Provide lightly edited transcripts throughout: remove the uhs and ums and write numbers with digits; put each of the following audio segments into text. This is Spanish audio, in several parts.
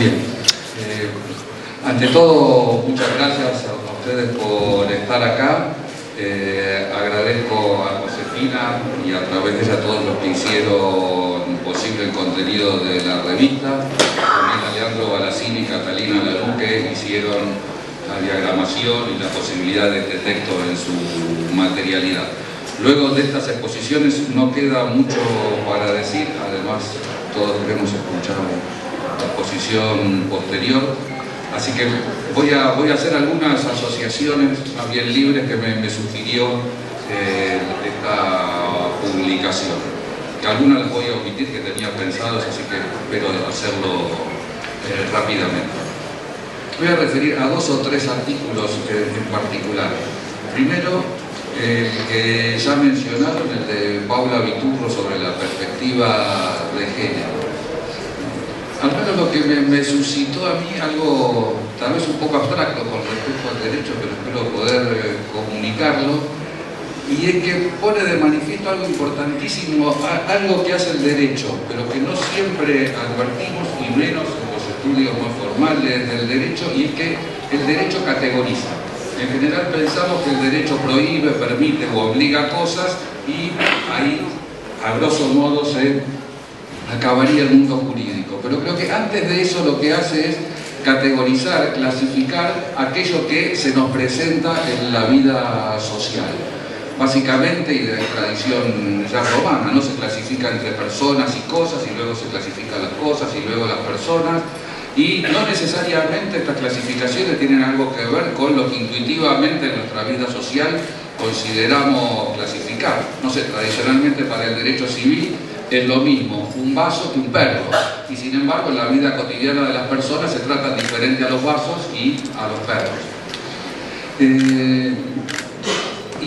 Bien, ante todo, muchas gracias a ustedes por estar acá. Agradezco a Josefina y a través de ella a todos los que hicieron posible el contenido de la revista. También a Leandro Balacini y Catalina Larú, que hicieron la diagramación y la posibilidad de este texto en su materialidad. Luego de estas exposiciones no queda mucho para decir, además todos queremos escuchar la exposición posterior, así que voy a hacer algunas asociaciones más bien libres que me sugirió esta publicación, que algunas las voy a omitir que tenía pensadas, así que espero hacerlo rápidamente. Voy a referir a 2 o 3 artículos en particular. Primero, el que ya mencionaron, el de Paula Viturro sobre la perspectiva de género. Al menos lo que me suscitó a mí algo tal vez un poco abstracto con respecto al derecho, pero espero poder comunicarlo, y es que pone de manifiesto algo importantísimo, algo que hace el derecho, pero que no siempre advertimos, y menos en los estudios más formales del derecho, y es que el derecho categoriza. En general pensamos que el derecho prohíbe, permite o obliga cosas, y ahí, a grosso modo, se acabaría el mundo jurídico. Pero creo que antes de eso lo que hace es categorizar, clasificar aquello que se nos presenta en la vida social. Básicamente, y de tradición ya romana, ¿no? Se clasifica entre personas y cosas, y luego se clasifican las cosas, y luego las personas. Y no necesariamente estas clasificaciones tienen algo que ver con lo que intuitivamente en nuestra vida social consideramos clasificar. No sé, tradicionalmente para el derecho civil es lo mismo un vaso que un perro, y sin embargo en la vida cotidiana de las personas se tratan diferente a los vasos y a los perros. Y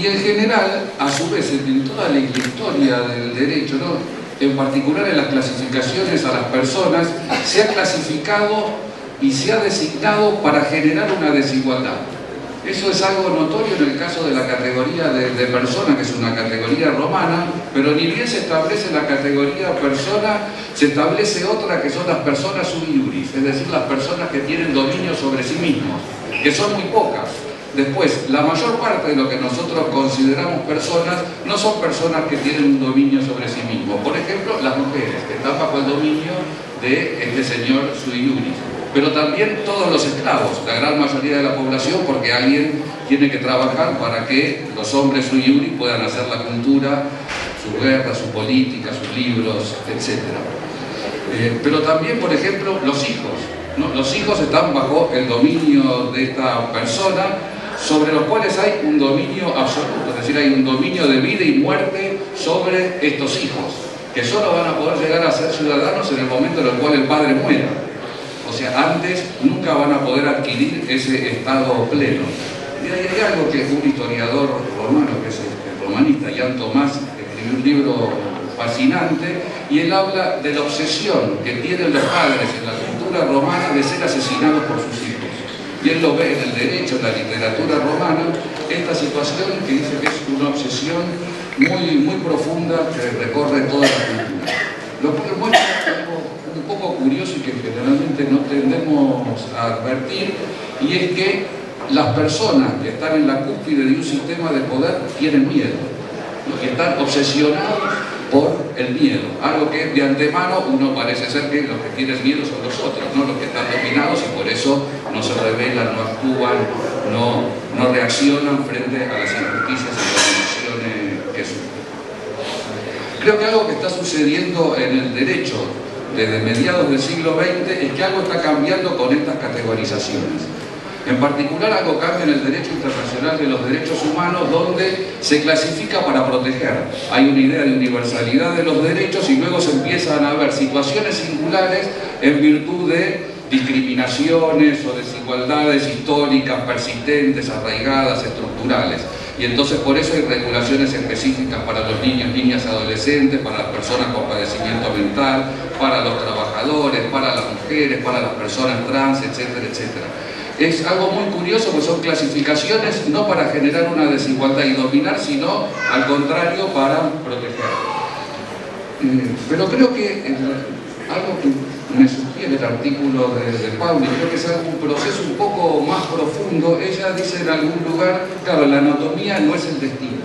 en general, a su vez, en toda la historia del derecho, ¿no?, en particular en las clasificaciones a las personas, se ha clasificado y se ha designado para generar una desigualdad. Eso es algo notorio en el caso de la categoría de persona, que es una categoría romana, pero ni bien se establece la categoría persona, se establece otra que son las personas sui iuris, es decir, las personas que tienen dominio sobre sí mismos, que son muy pocas. Después, la mayor parte de lo que nosotros consideramos personas no son personas que tienen un dominio sobre sí mismos. Por ejemplo, las mujeres, que están bajo el dominio de este señor sui iuris. Pero también todos los esclavos, la gran mayoría de la población, porque alguien tiene que trabajar para que los hombres sui iuris puedan hacer la cultura, su guerra, su política, sus libros, etc. Pero también, por ejemplo, los hijos, ¿no? Los hijos están bajo el dominio de esta persona, sobre los cuales hay un dominio absoluto, es decir, hay un dominio de vida y muerte sobre estos hijos, que solo van a poder llegar a ser ciudadanos en el momento en el cual el padre muera. O sea, antes nunca van a poder adquirir ese estado pleno. Y hay algo que un historiador romano, que es el romanista Jan Tomás, escribió un libro fascinante, y él habla de la obsesión que tienen los padres en la cultura romana de ser asesinados por sus hijos. Y él lo ve en el derecho, en la literatura romana, esta situación que dice que es una obsesión muy profunda que recorre toda la cultura. Lo cual muestra algo un poco curioso y que generalmente no tendemos a advertir, y es que las personas que están en la cúspide de un sistema de poder tienen miedo, ¿no? Y están obsesionados por el miedo, algo que de antemano uno parece ser que los que tienen miedo son los otros, ¿no?, los que están dominados, y por eso no se rebelan, no actúan, no reaccionan frente a las injusticias y dominaciones que sufren. Creo que algo que está sucediendo en el derecho desde mediados del siglo XX es que algo está cambiando con estas categorizaciones. En particular, algo cambia en el derecho internacional de los derechos humanos, donde se clasifica para proteger. Hay una idea de universalidad de los derechos, y luego se empiezan a ver situaciones singulares en virtud de discriminaciones o desigualdades históricas, persistentes, arraigadas, estructurales. Y entonces por eso hay regulaciones específicas para los niños, niñas, adolescentes, para las personas con padecimiento mental, para los trabajadores, para las mujeres, para las personas trans, etcétera, etcétera. Es algo muy curioso, porque son clasificaciones no para generar una desigualdad y dominar, sino al contrario, para proteger. Pero creo que algo que me sugiere en el artículo de Pauli, creo que es un proceso un poco más profundo. Ella dice en algún lugar, claro, la anatomía no es el destino.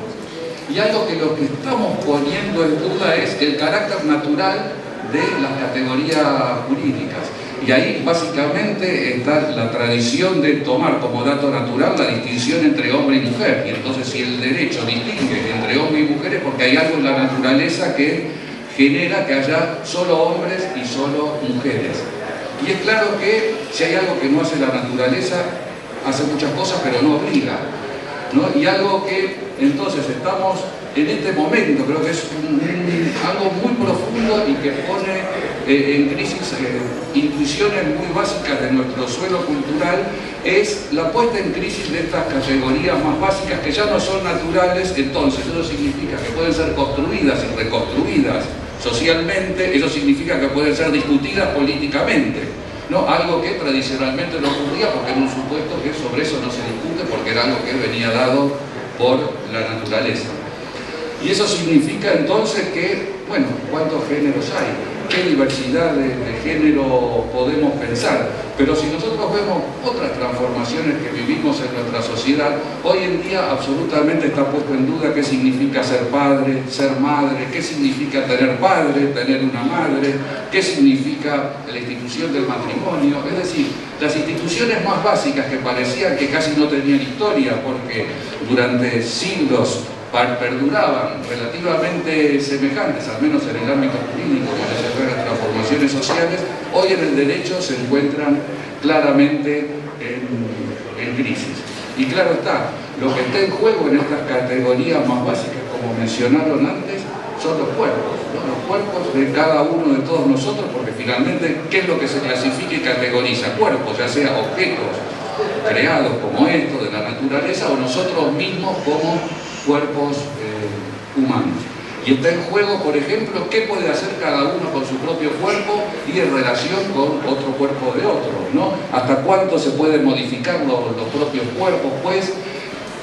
Y algo que lo que estamos poniendo en duda es el carácter natural de las categorías jurídicas. Y ahí básicamente está la tradición de tomar como dato natural la distinción entre hombre y mujer. Y entonces si el derecho distingue entre hombre y mujeres, porque hay algo en la naturaleza que genera que haya solo hombres y solo mujeres. Y es claro que si hay algo que no hace la naturaleza, hace muchas cosas pero no obliga, ¿no? Y algo que entonces estamos en este momento, creo que es algo muy profundo y que pone en crisis intuiciones muy básicas de nuestro suelo cultural, es la puesta en crisis de estas categorías más básicas que ya no son naturales. Entonces eso significa que pueden ser construidas y reconstruidas socialmente, eso significa que pueden ser discutidas políticamente, ¿no? Algo que tradicionalmente no ocurría porque en un supuesto que sobre eso no se discute porque era algo que venía dado por la naturaleza. Y eso significa entonces que, bueno, ¿cuántos géneros hay? ¿Qué diversidad de género podemos pensar? Pero si nosotros vemos otras transformaciones que vivimos en nuestra sociedad, hoy en día absolutamente está puesto en duda qué significa ser padre, ser madre, qué significa tener padre, tener una madre, qué significa la institución del matrimonio. Es decir, las instituciones más básicas que parecían que casi no tenían historia porque durante siglos perduraban relativamente semejantes, al menos en el ámbito jurídico, en las transformaciones sociales, hoy en el derecho se encuentran claramente en crisis. Y claro está, lo que está en juego en estas categorías más básicas, como mencionaron antes, son los cuerpos, ¿no? Los cuerpos de cada uno de todos nosotros, porque finalmente, ¿qué es lo que se clasifica y categoriza? Cuerpos, ya sea objetos creados como estos de la naturaleza o nosotros mismos como cuerpos humanos. Y está en juego, por ejemplo, qué puede hacer cada uno con su propio cuerpo y en relación con otro cuerpo de otro, ¿no? Hasta cuánto se pueden modificar los propios cuerpos, pues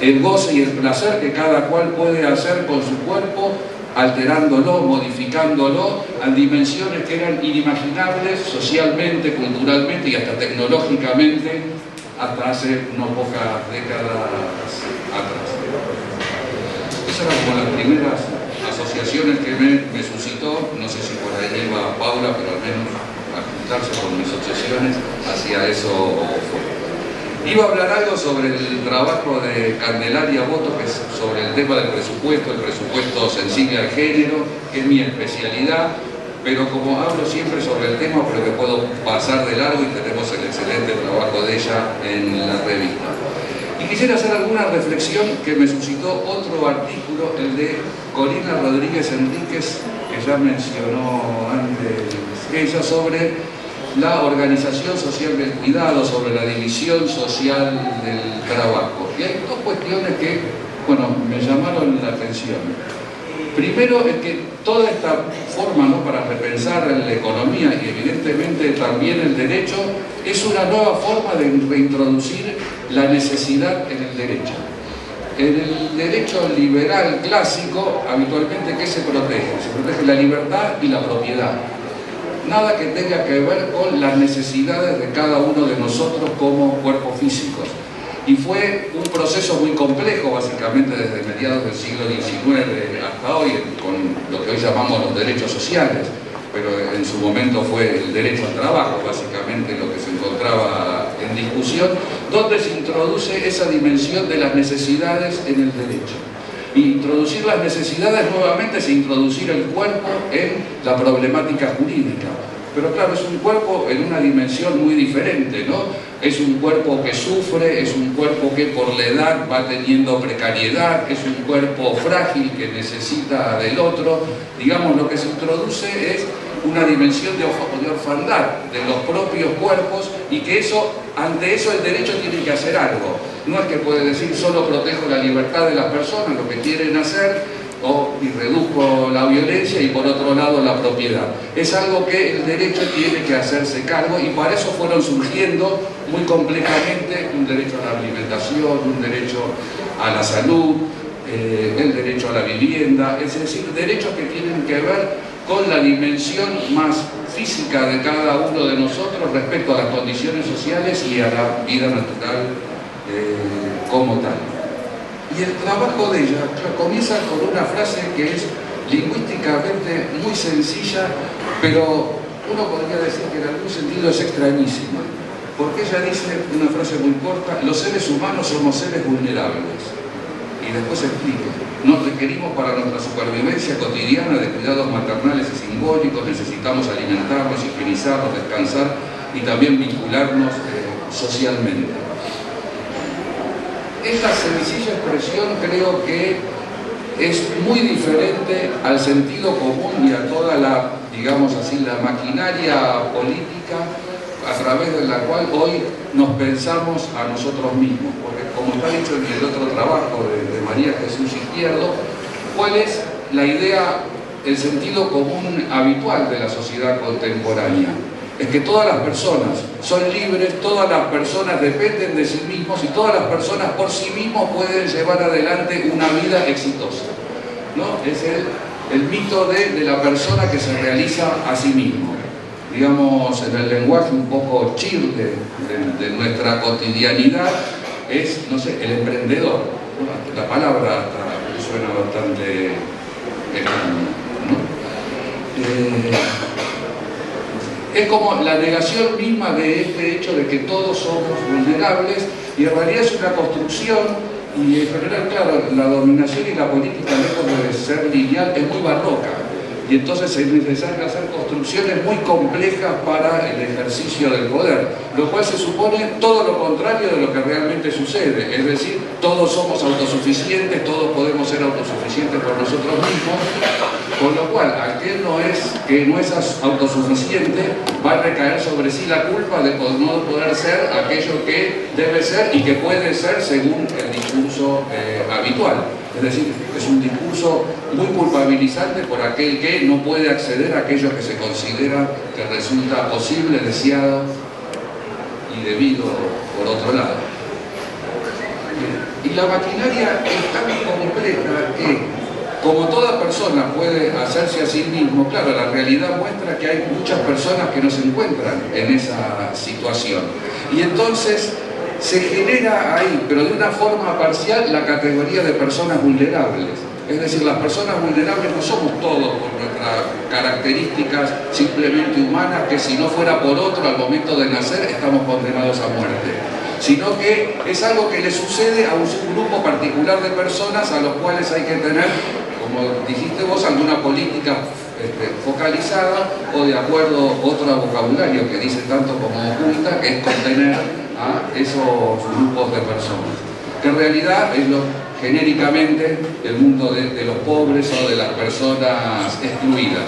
el goce y el placer que cada cual puede hacer con su cuerpo, alterándolo, modificándolo a dimensiones que eran inimaginables socialmente, culturalmente y hasta tecnológicamente hasta hace no pocas décadas atrás. Esas eran como las primeras asociaciones que me suscitó, no sé si por ahí iba Paula, pero al menos a juntarse con mis obsesiones hacia eso fue. Iba a hablar algo sobre el trabajo de Candelaria Boto, que es sobre el tema del presupuesto, el presupuesto sensible al género, que es mi especialidad, pero como hablo siempre sobre el tema, creo que puedo pasar de largo y tenemos el excelente trabajo de ella en la revista. Y quisiera hacer alguna reflexión que me suscitó otro artículo, el de Corina Rodríguez Enríquez, que ya mencionó antes ella, sobre la organización social del cuidado, sobre la división social del trabajo. Y hay dos cuestiones que, bueno, me llamaron la atención. Primero es que toda esta forma, ¿no?, para repensar la economía y evidentemente también el derecho, es una nueva forma de reintroducir la necesidad en el derecho. En el derecho liberal clásico, habitualmente, ¿qué se protege? Se protege la libertad y la propiedad. Nada que tenga que ver con las necesidades de cada uno de nosotros como cuerpos físicos. Y fue un proceso muy complejo, básicamente desde mediados del siglo XIX hasta hoy, con lo que hoy llamamos los derechos sociales, pero en su momento fue el derecho al trabajo, básicamente lo que se encontraba en discusión, donde se introduce esa dimensión de las necesidades en el derecho. Y introducir las necesidades nuevamente es introducir el cuerpo en la problemática jurídica. Pero claro, es un cuerpo en una dimensión muy diferente, ¿no? Es un cuerpo que sufre, es un cuerpo que por la edad va teniendo precariedad, es un cuerpo frágil que necesita del otro. Digamos, lo que se introduce es una dimensión de orfandad de los propios cuerpos y que eso, ante eso el derecho tiene que hacer algo. No es que puede decir solo protejo la libertad de las personas, lo que quieren hacer, y reduzco la violencia y por otro lado la propiedad. Es algo que el derecho tiene que hacerse cargo y para eso fueron surgiendo muy complejamente un derecho a la alimentación, un derecho a la salud, el derecho a la vivienda, es decir, derechos que tienen que ver con la dimensión más física de cada uno de nosotros respecto a las condiciones sociales y a la vida natural como tal. Y el trabajo de ella comienza con una frase que es lingüísticamente muy sencilla, pero uno podría decir que en algún sentido es extrañísima, porque ella dice una frase muy corta: los seres humanos somos seres vulnerables. Y después explica: nos requerimos para nuestra supervivencia cotidiana de cuidados maternales y simbólicos, necesitamos alimentarnos, higienizarnos, descansar y también vincularnos socialmente. Esta sencilla expresión creo que es muy diferente al sentido común y a toda la, digamos así, la maquinaria política a través de la cual hoy nos pensamos a nosotros mismos. Porque, como está dicho en el otro trabajo de María Jesús Izquierdo, ¿cuál es la idea, el sentido común habitual de la sociedad contemporánea? Es que todas las personas son libres, todas las personas dependen de sí mismos y todas las personas por sí mismos pueden llevar adelante una vida exitosa, ¿no? Es el mito de la persona que se realiza a sí mismo. Digamos, en el lenguaje un poco chill de nuestra cotidianidad, es, no sé, el emprendedor, ¿no? La palabra suena bastante ¿no? Es como la negación misma de este hecho de que todos somos vulnerables, y en realidad es una construcción, y en general, claro, la dominación y la política, lejos de ser lineal, es muy barroca. Y entonces es necesario hacer construcciones muy complejas para el ejercicio del poder, lo cual se supone todo lo contrario de lo que realmente sucede. Es decir, todos somos autosuficientes, todos podemos ser autosuficientes por nosotros mismos, con lo cual aquel que no es autosuficiente va a recaer sobre sí la culpa de no poder ser aquello que debe ser y que puede ser según el discurso habitual. Es decir, es un discurso muy culpabilizante por aquel que no puede acceder a aquello que se considera que resulta posible, deseado y debido por otro lado. Y la maquinaria es tan completa que, como toda persona puede hacerse a sí mismo, claro, la realidad muestra que hay muchas personas que no se encuentran en esa situación. Y entonces se genera ahí, pero de una forma parcial, la categoría de personas vulnerables. Es decir, las personas vulnerables no somos todos por nuestras características simplemente humanas, que si no fuera por otro al momento de nacer estamos condenados a muerte, sino que es algo que le sucede a un subgrupo particular de personas a los cuales hay que tener, como dijiste vos, alguna política focalizada o, de acuerdo, otro vocabulario que dice tanto como oculta, que es contener a esos grupos de personas, que en realidad es genéricamente el mundo de los pobres o de las personas excluidas,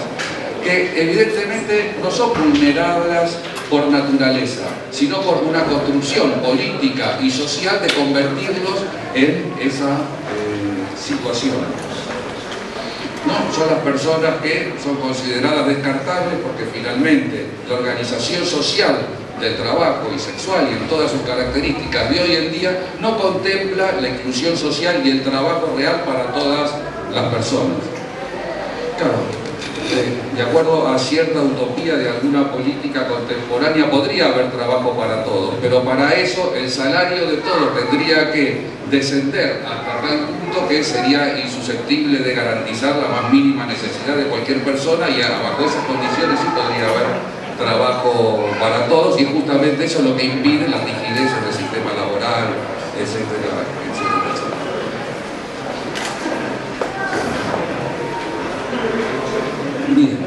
que evidentemente no son vulnerables por naturaleza, sino por una construcción política y social de convertirlos en esa situación. No, son las personas que son consideradas descartables porque finalmente la organización social del trabajo y sexual y en todas sus características de hoy en día no contempla la inclusión social y el trabajo real para todas las personas. Claro, de acuerdo a cierta utopía de alguna política contemporánea podría haber trabajo para todos, pero para eso el salario de todos tendría que descender hasta tal punto que sería insusceptible de garantizar la más mínima necesidad de cualquier persona, y bajo esas condiciones sí podría haber trabajo para todos, y justamente eso es lo que impide las rigideces del sistema laboral, etcétera, etcétera, etcétera. Bien.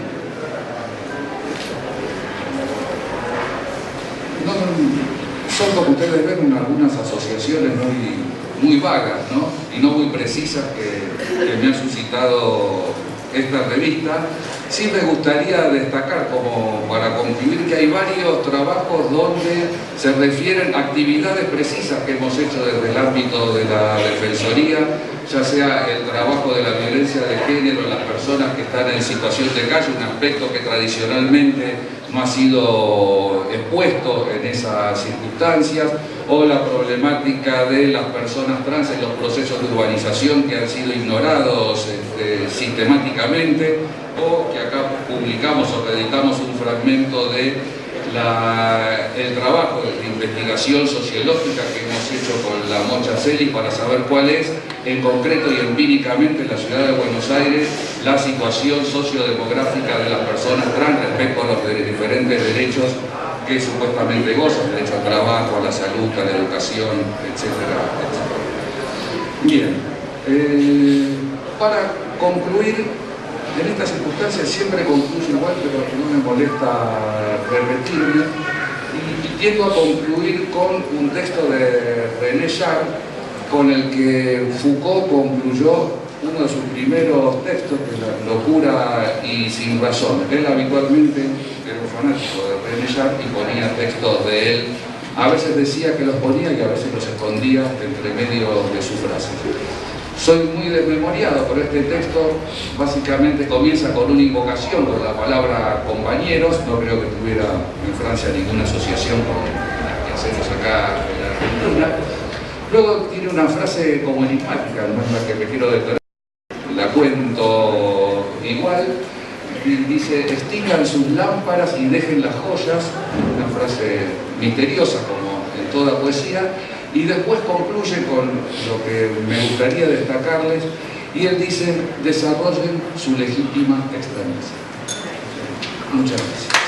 Son, como ustedes ven, algunas asociaciones muy vagas, ¿no? Y no muy precisas que me han suscitado esta revista. Sí me gustaría destacar, como para concluir, que hay varios trabajos donde se refieren a actividades precisas que hemos hecho desde el ámbito de la Defensoría, ya sea el trabajo de la violencia de género en las personas que están en situación de calle, un aspecto que tradicionalmente no ha sido expuesto en esas circunstancias, o la problemática de las personas trans en los procesos de urbanización que han sido ignorados sistemáticamente, o que acá publicamos o reeditamos un fragmento de el trabajo de investigación sociológica que hemos hecho con la Mocha Celis para saber cuál es, en concreto y empíricamente, en la ciudad de Buenos Aires, la situación sociodemográfica de las personas trans respecto a los diferentes derechos que supuestamente gozan: derecho al trabajo, a la salud, a la educación, etcétera, etcétera. Bien, para concluir, en estas circunstancias siempre concluyo igual, pero no me molesta repetirme, y tiendo a concluir con un texto de René Char, con el que Foucault concluyó uno de sus primeros textos, que es La locura y sin razón. Él habitualmente era un fanático de René Char y ponía textos de él. A veces decía que los ponía y a veces los escondía entre medio de sus frases. Soy muy desmemoriado, pero este texto básicamente comienza con una invocación con la palabra compañeros. No creo que tuviera en Francia ninguna asociación con la que hacemos acá en la Argentina. Luego tiene una frase como enigmática, no es la que me quiero detener, la cuento igual, y dice: extingan sus lámparas y dejen las joyas, una frase misteriosa como en toda poesía. Y después concluye con lo que me gustaría destacarles, y él dice: desarrollen su legítima extrañeza. Muchas gracias.